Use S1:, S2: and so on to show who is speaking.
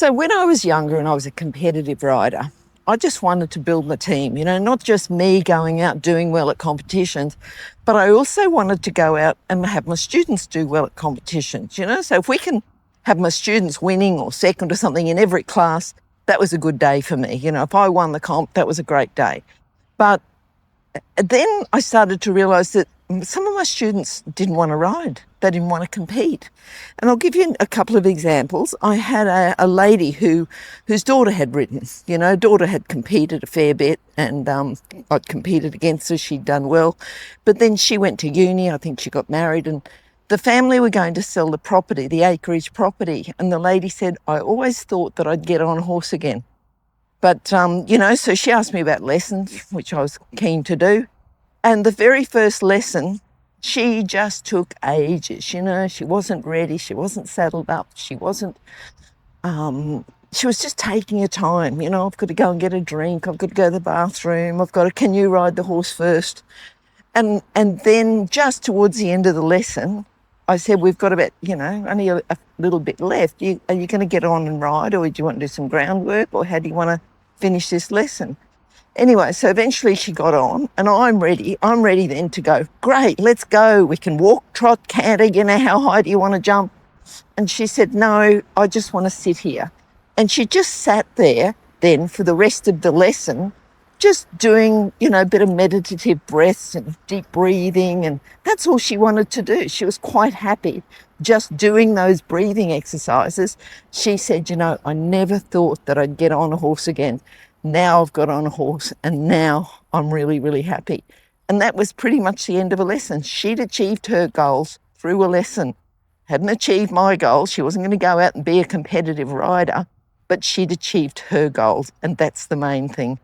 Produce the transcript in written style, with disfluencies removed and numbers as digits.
S1: So when I was younger and I was a competitive rider, I just wanted to build my team, not just me going out doing well at competitions, but I also wanted to go out and have my students do well at competitions. So if we can have my students winning or second or something in every class, that was a good day for me. If I won the comp, that was a great day. But then I started to realise that some of my students didn't want to ride. They didn't want to compete. And I'll give you a couple of examples. I had a lady whose daughter had ridden. Daughter had competed a fair bit, and I'd competed against her. She'd done well. But then she went to uni. I think she got married, and the family were going to sell the property, the acreage property. And the lady said, I always thought that I'd get on a horse again. But, so she asked me about lessons, which I was keen to do. And the very first lesson, she just took ages. She wasn't ready. She wasn't saddled up. She was just taking her time. I've got to go and get a drink. I've got to go to the bathroom. Can you ride the horse first? And then just towards the end of the lesson, I said, we've got about, only a little bit left. Are you going to get on and ride, or do you want to do some groundwork, or how do you want to finish this lesson? Anyway, so eventually she got on, and I'm ready. I'm ready then to go, great, let's go. We can walk, trot, canter, how high do you want to jump? And she said, no, I just want to sit here. And she just sat there then for the rest of the lesson, just doing, a bit of meditative breaths and deep breathing. And that's all she wanted to do. She was quite happy just doing those breathing exercises. She said, I never thought that I'd get on a horse again. Now I've got on a horse, and now I'm really, really happy. And that was pretty much the end of a lesson. She'd achieved her goals through a lesson. Hadn't achieved my goals. She wasn't going to go out and be a competitive rider, but she'd achieved her goals, and that's the main thing.